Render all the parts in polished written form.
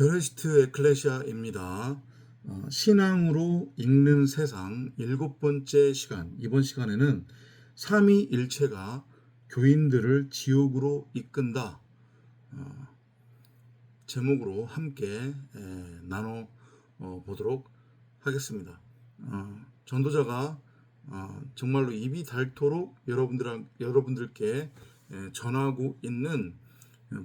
베네시트 에클레시아입니다. 신앙으로 읽는 세상 7번째 시간. 이번 시간에는 삼위일체가 교인들을 지옥으로 이끈다 제목으로 함께 나눠 보도록 하겠습니다. 전도자가 정말로 입이 닳도록 여러분들께 전하고 있는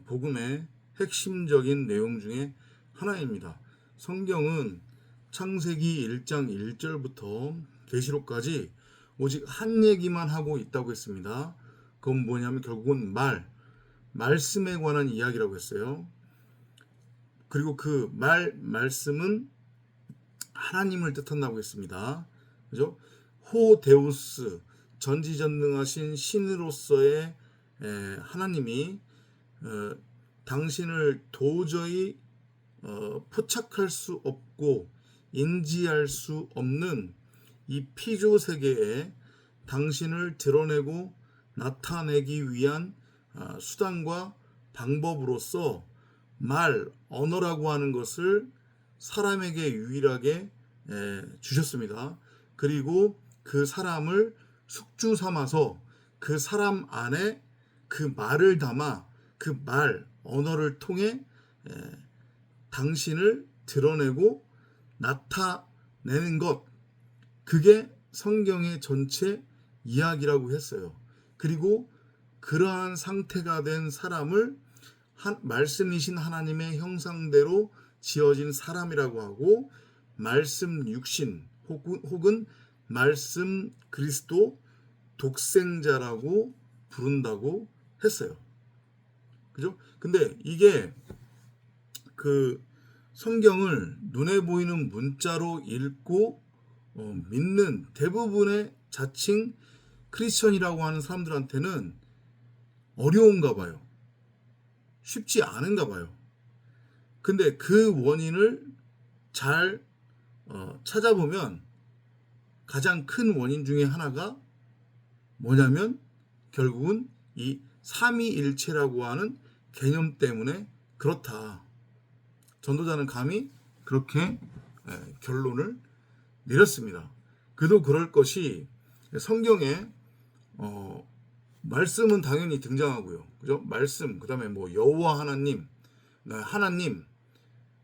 복음의 핵심적인 내용 중에 하나입니다. 성경은 창세기 1장 1절부터 계시록까지 오직 한 얘기만 하고 있다고 했습니다. 그건 뭐냐면 결국은 말씀에 관한 이야기라고 했어요. 그리고 그 말씀은 하나님을 뜻한다고 했습니다. 그죠? 호데우스, 전지전능하신 신으로서의 하나님이 당신을 도저히 포착할 수 없고 인지할 수 없는 이 피조 세계에 당신을 드러내고 나타내기 위한 수단과 방법으로서 언어라고 하는 것을 사람에게 유일하게 주셨습니다. 그리고 그 사람을 숙주 삼아서 그 사람 안에 그 말을 담아 그 언어를 통해 당신을 드러내고 나타내는 것, 그게 성경의 전체 이야기라고 했어요. 그리고 그러한 상태가 된 사람을 말씀이신 하나님의 형상대로 지어진 사람이라고 하고, 말씀 육신 혹은 말씀 그리스도 독생자라고 부른다고 했어요. 그죠? 근데 이게 그 성경을 눈에 보이는 문자로 읽고 믿는 대부분의 자칭 크리스천이라고 하는 사람들한테는 어려운가 봐요. 쉽지 않은가 봐요. 근데 그 원인을 잘 찾아보면 가장 큰 원인 중에 하나가 뭐냐면 결국은 이 삼위일체라고 하는 개념 때문에 그렇다. 전도자는 감히 그렇게 결론을 내렸습니다. 그도 그럴 것이 성경에 말씀은 당연히 등장하고요. 그죠? 말씀, 그 다음에 뭐 여호와 하나님,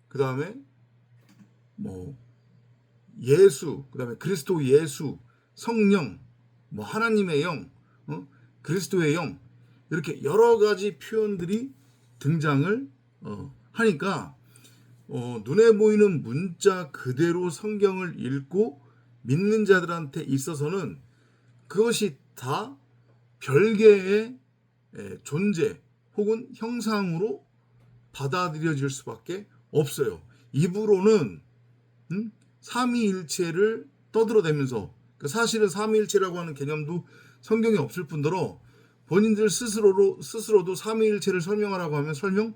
그 다음에 뭐 예수, 그 다음에 그리스도 예수, 성령, 뭐 하나님의 영, 그리스도의 영, 이렇게 여러 가지 표현들이 등장을 하니까 눈에 보이는 문자 그대로 성경을 읽고 믿는 자들한테 있어서는 그것이 다 별개의 존재 혹은 형상으로 받아들여질 수밖에 없어요. 입으로는 삼위일체를 떠들어대면서, 사실은 삼위일체라고 하는 개념도 성경에 없을 뿐더러 본인들 스스로도 삼위일체를 설명하라고 하면 설명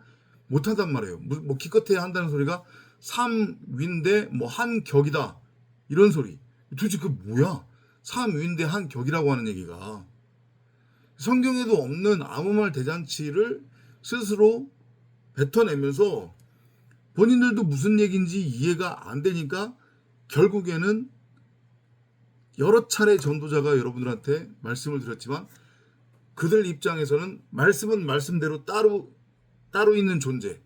못하단 말이에요. 뭐 기껏해야 한다는 소리가 삼위인데 뭐 한 격이다 이런 소리. 도대체 그 뭐야? 삼위인데 한 격이라고 하는 얘기가 성경에도 없는 아무 말 대잔치를 스스로 뱉어내면서 본인들도 무슨 얘기인지 이해가 안 되니까 결국에는 여러 차례 전도자가 여러분들한테 말씀을 드렸지만 그들 입장에서는 말씀은 말씀대로 따로 있는 존재,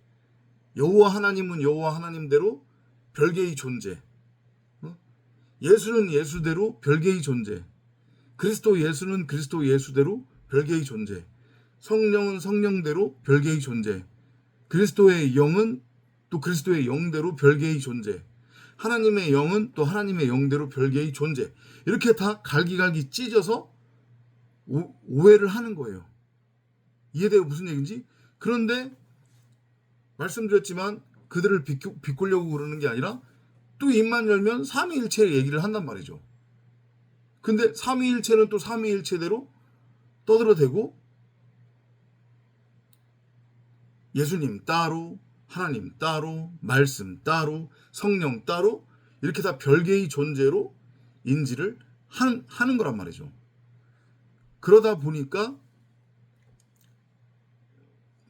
여호와 하나님은 여호와 하나님대로 별개의 존재, 예수는 예수대로 별개의 존재, 그리스도 예수는 그리스도 예수대로 별개의 존재, 성령은 성령대로 별개의 존재, 그리스도의 영은 또 그리스도의 영대로 별개의 존재, 하나님의 영은 또 하나님의 영대로 별개의 존재, 이렇게 다 갈기갈기 찢어서 오해를 하는 거예요. 이해돼요? 무슨 얘기인지? 그런데 말씀드렸지만 그들을 비꼬려고 그러는 게 아니라 또 입만 열면 삼위일체 얘기를 한단 말이죠. 근데 삼위일체는 또 삼위일체대로 떠들어대고 예수님 따로, 하나님 따로, 말씀 따로, 성령 따로 이렇게 다 별개의 존재로 인지를 하는 거란 말이죠. 그러다 보니까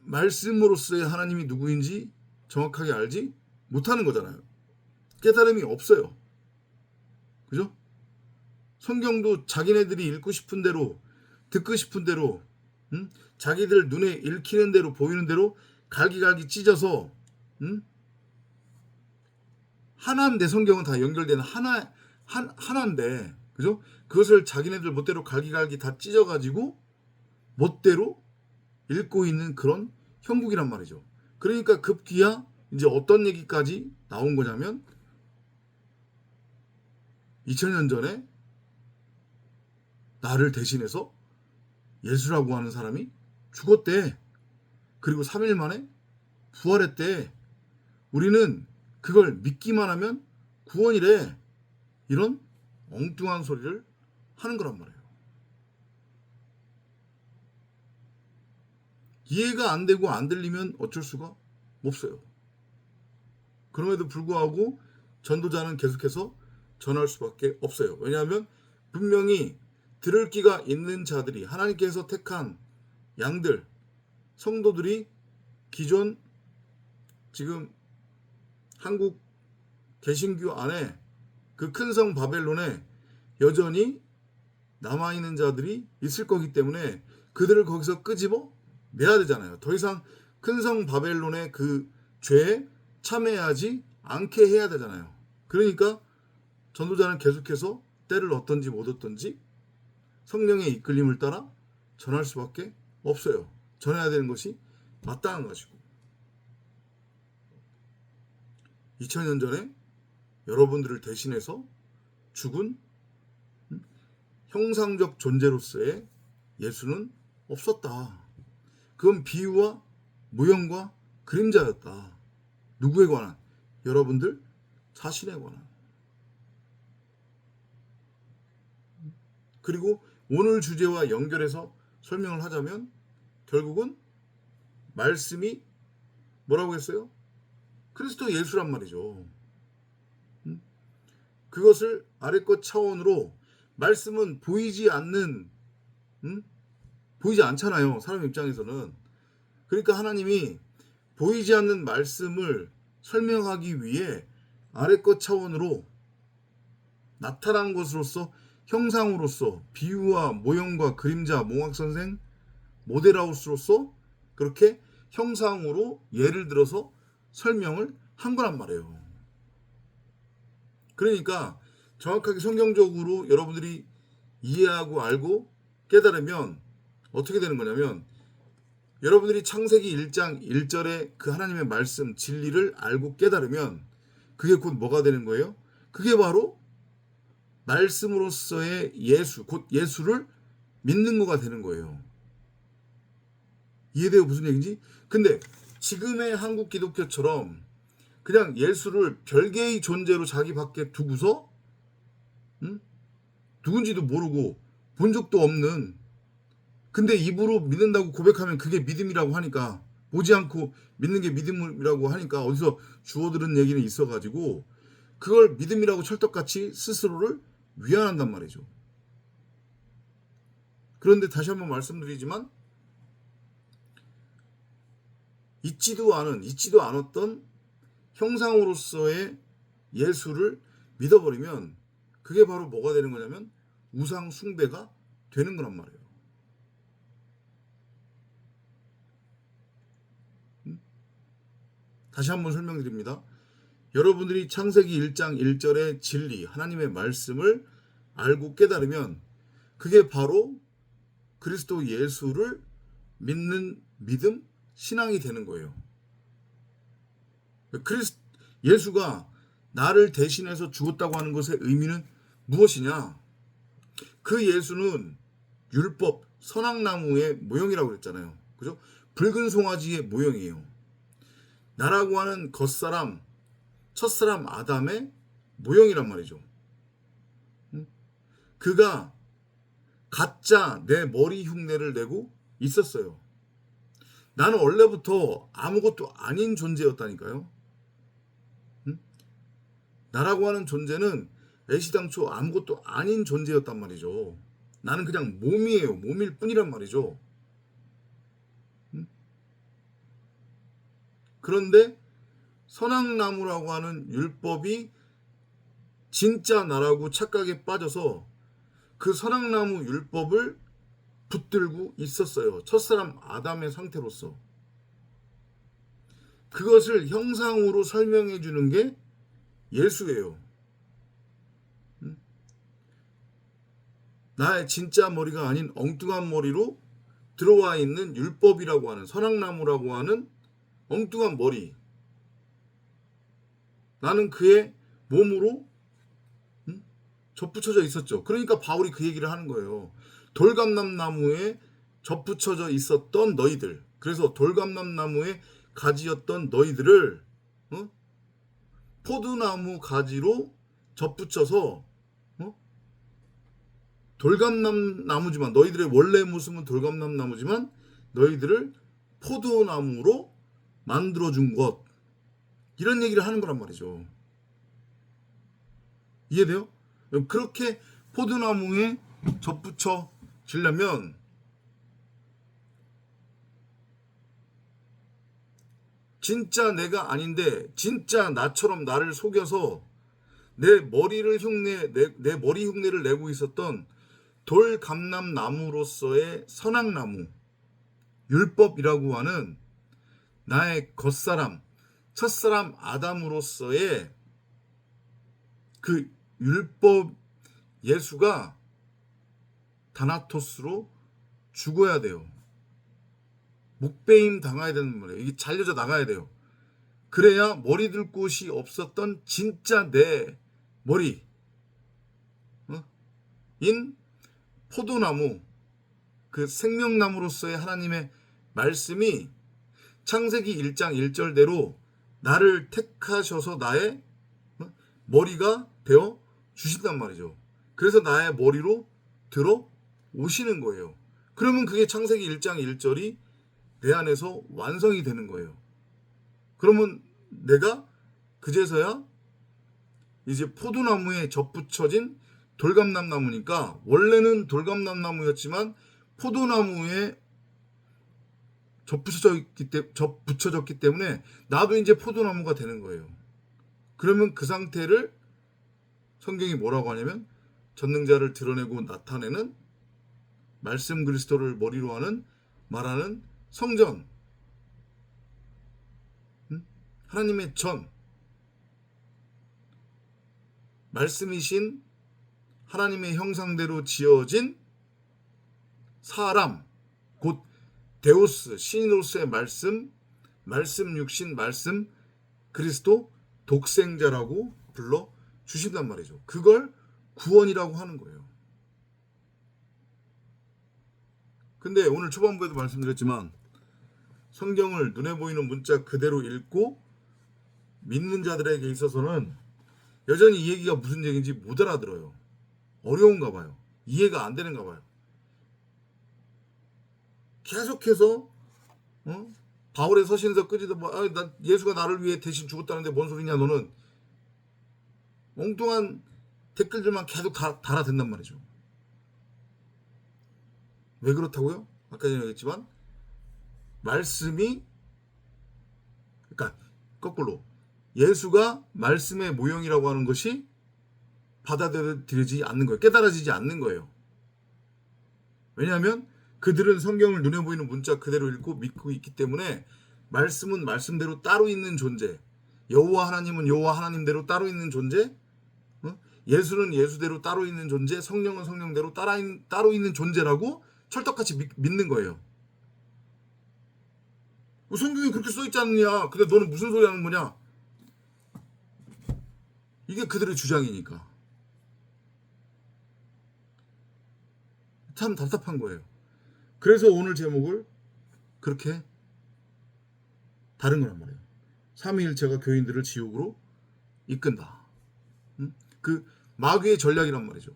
말씀으로서의 하나님이 누구인지 정확하게 알지 못하는 거잖아요. 깨달음이 없어요. 그죠? 성경도 자기네들이 읽고 싶은 대로, 듣고 싶은 대로, 자기들 눈에 읽히는 대로, 보이는 대로 갈기갈기 찢어서, 하나인데, 성경은 다 연결되는 하나인데, 그죠? 그것을 자기네들 멋대로 갈기갈기 다 찢어가지고 멋대로 읽고 있는 그런 형국이란 말이죠. 그러니까 급기야 이제 어떤 얘기까지 나온 거냐면 2000년 전에 나를 대신해서 예수라고 하는 사람이 죽었대. 그리고 3일 만에 부활했대. 우리는 그걸 믿기만 하면 구원이래. 이런 엉뚱한 소리를 하는 거란 말이에요. 이해가 안 되고 안 들리면 어쩔 수가 없어요. 그럼에도 불구하고 전도자는 계속해서 전할 수밖에 없어요. 왜냐하면 분명히 들을 귀가 있는 자들이, 하나님께서 택한 양들, 성도들이 기존 지금 한국 개신교 안에 그 큰 성 바벨론에 여전히 남아있는 자들이 있을 거기 때문에 그들을 거기서 끄집어 내야 되잖아요. 더 이상 큰 성 바벨론의 그 죄에 참여하지 않게 해야 되잖아요. 그러니까 전도자는 계속해서 때를 얻든지 못 얻든지 성령의 이끌림을 따라 전할 수밖에 없어요. 전해야 되는 것이 마땅한 것이고, 2000년 전에 여러분들을 대신해서 죽은 형상적 존재로서의 예수는 없었다. 그건 비유와 무형과 그림자였다. 누구에 관한? 여러분들 자신에 관한. 그리고 오늘 주제와 연결해서 설명을 하자면 결국은 말씀이 뭐라고 했어요? 그리스도 예수란 말이죠. 그것을 아래것 차원으로, 말씀은 보이지 않잖아요. 사람 입장에서는. 그러니까 하나님이 보이지 않는 말씀을 설명하기 위해 아래것 차원으로 나타난 것으로서, 형상으로서, 비유와 모형과 그림자, 몽학선생, 모델하우스로서 그렇게 형상으로 예를 들어서 설명을 한 거란 말이에요. 그러니까 정확하게 성경적으로 여러분들이 이해하고 알고 깨달으면 어떻게 되는 거냐면, 여러분들이 창세기 1장 1절의 그 하나님의 말씀, 진리를 알고 깨달으면 그게 곧 뭐가 되는 거예요? 그게 바로 말씀으로서의 예수, 곧 예수를 믿는 거가 되는 거예요. 이해돼요? 무슨 얘기인지? 근데 지금의 한국 기독교처럼 그냥 예수를 별개의 존재로 자기 밖에 두고서 누군지도 모르고 본 적도 없는, 근데 입으로 믿는다고 고백하면 그게 믿음이라고 하니까, 보지 않고 믿는 게 믿음이라고 하니까 어디서 주워들은 얘기는 있어가지고 그걸 믿음이라고 철떡같이 스스로를 위안한단 말이죠. 그런데 다시 한번 말씀드리지만 있지도 않았던 형상으로서의 예수를 믿어버리면 그게 바로 뭐가 되는 거냐면 우상 숭배가 되는 거란 말이에요. 다시 한번 설명드립니다. 여러분들이 창세기 1장 1절의 진리, 하나님의 말씀을 알고 깨달으면 그게 바로 그리스도 예수를 믿는 믿음, 신앙이 되는 거예요. 예수가 나를 대신해서 죽었다고 하는 것의 의미는 무엇이냐? 그 예수는 율법, 선악나무의 모형이라고 그랬잖아요. 그죠? 붉은 송아지의 모형이에요. 나라고 하는 겉사람, 첫사람 아담의 모형이란 말이죠. 그가 가짜 내 머리 흉내를 내고 있었어요. 나는 원래부터 아무것도 아닌 존재였다니까요. 나라고 하는 존재는 애시당초 아무것도 아닌 존재였단 말이죠. 나는 그냥 몸이에요. 몸일 뿐이란 말이죠. 그런데 선악나무라고 하는 율법이 진짜 나라고 착각에 빠져서 그 선악나무 율법을 붙들고 있었어요. 첫사람 아담의 상태로서. 그것을 형상으로 설명해 주는 게 예수예요. 나의 진짜 머리가 아닌 엉뚱한 머리로 들어와 있는 율법이라고 하는 선악나무라고 하는 엉뚱한 머리. 나는 그의 몸으로 접붙여져 있었죠. 그러니까 바울이 그 얘기를 하는 거예요. 돌감람나무에 접붙여져 있었던 너희들. 그래서 돌감람나무의 가지였던 너희들을 포도나무 가지로 접붙여서 돌감나무지만 너희들의 원래 모습은 돌감나무지만 너희들을 포도나무로 만들어준 것. 이런 얘기를 하는 거란 말이죠. 이해돼요? 그렇게 포도나무에 접붙여지려면 진짜 내가 아닌데 진짜 나처럼 나를 속여서 내 머리 흉내를 내고 있었던 돌감람나무로서의 선악나무 율법이라고 하는 나의 겉사람 첫사람 아담으로서의 그 율법 예수가 다나토스로 죽어야 돼요. 목베임 당해야 되는 말이에요. 이게 잘려져 나가야 돼요. 그래야 머리 들 곳이 없었던 진짜 내 머리 인 포도나무 그 생명나무로서의 하나님의 말씀이 창세기 1장 1절대로 나를 택하셔서 나의 머리가 되어 주신단 말이죠. 그래서 나의 머리로 들어 오시는 거예요. 그러면 그게 창세기 1장 1절이 내 안에서 완성이 되는 거예요. 그러면 내가 그제서야 이제 포도나무에 접붙여진 돌감람나무니까 원래는 돌감람나무였지만 포도나무에 접붙여졌기 때문에 나도 이제 포도나무가 되는 거예요. 그러면 그 상태를 성경이 뭐라고 하냐면 전능자를 드러내고 나타내는 말씀 그리스도를 머리로 하는 말하는 성전 하나님의 전 말씀이신 하나님의 형상대로 지어진 사람 곧 데오스 신으로서의 말씀 육신 말씀 그리스도 독생자라고 불러 주신단 말이죠. 그걸 구원이라고 하는 거예요. 근데 오늘 초반부에도 말씀드렸지만 성경을 눈에 보이는 문자 그대로 읽고 믿는 자들에게 있어서는 여전히 이 얘기가 무슨 얘기인지 못 알아들어요. 어려운가 봐요. 이해가 안 되는가 봐요. 계속해서 바울의 서신서 끄지도 예수가 나를 위해 대신 죽었다는데 뭔 소리냐 너는 엉뚱한 댓글들만 계속 달아댄단 말이죠. 왜 그렇다고요? 아까 전에 얘기했지만 말씀이 그러니까 거꾸로 예수가 말씀의 모형이라고 하는 것이 받아들여지지 않는 거예요. 깨달아지지 않는 거예요. 왜냐하면 그들은 성경을 눈에 보이는 문자 그대로 읽고 믿고 있기 때문에 말씀은 말씀대로 따로 있는 존재, 여호와 하나님은 여호와 하나님대로 따로 있는 존재, 예수는 예수대로 따로 있는 존재, 성령은 성령대로 따로 있는 존재라고 철떡같이 믿는 거예요. 성경에 그렇게 써있지 않느냐? 근데 너는 무슨 소리 하는 거냐? 이게 그들의 주장이니까. 참 답답한 거예요. 그래서 오늘 제목을 그렇게 다른 거란 말이에요. 삼위일체가 교인들을 지옥으로 이끈다. 그 마귀의 전략이란 말이죠.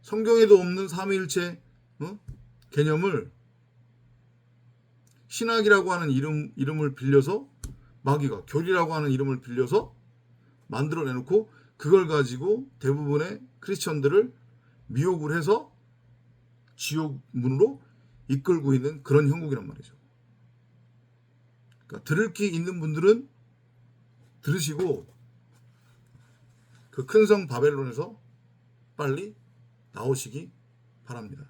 성경에도 없는 삼위일체 개념을 신학이라고 하는 이름을 빌려서 마귀가 교리라고 하는 이름을 빌려서 만들어내놓고 그걸 가지고 대부분의 크리스천들을 미혹을 해서 지옥문으로 이끌고 있는 그런 형국이란 말이죠. 그러니까 들을 귀 있는 분들은 들으시고 그 큰 성 바벨론에서 빨리 나오시기 바랍니다.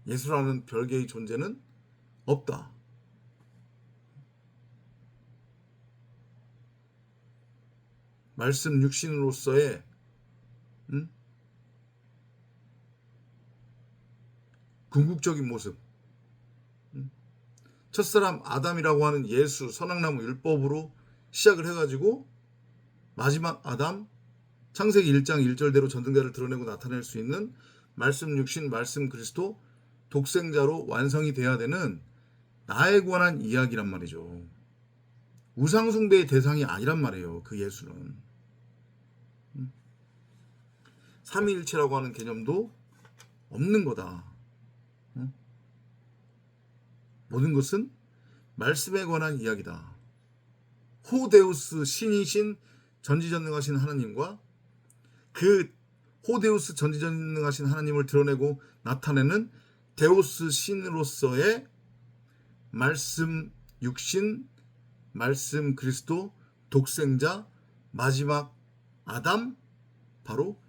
예수라는 별개의 존재는 없다. 말씀 육신으로서의 궁극적인 모습, 첫사람 아담이라고 하는 예수 선악나무 율법으로 시작을 해가지고 마지막 아담 창세기 1장 1절대로 전등자를 드러내고 나타낼 수 있는 말씀 육신 말씀 그리스도 독생자로 완성이 돼야 되는 나에 관한 이야기란 말이죠. 우상숭배의 대상이 아니란 말이에요. 그 예수는 삼위일체라고 하는 개념도 없는 거다. 모든 것은 말씀에 관한 이야기다. 호데우스 신이신 전지전능하신 하나님과 그 호데우스 전지전능하신 하나님을 드러내고 나타내는 데우스 신으로서의 말씀 육신 말씀 그리스도 독생자 마지막 아담 바로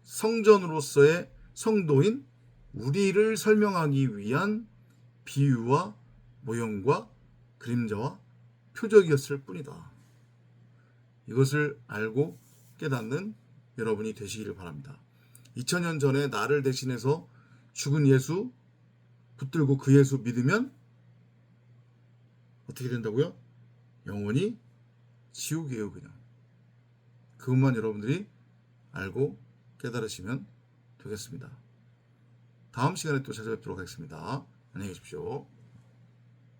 성전으로서의 성도인 우리를 설명하기 위한 비유와 모형과 그림자와 표적이었을 뿐이다. 이것을 알고 깨닫는 여러분이 되시기를 바랍니다. 2000년 전에 나를 대신해서 죽은 예수 붙들고 그 예수 믿으면 어떻게 된다고요? 영원히 지옥이에요. 그냥 그것만 여러분들이 알고 깨달으시면 되겠습니다. 다음 시간에 또 찾아뵙도록 하겠습니다. 안녕히 계십시오.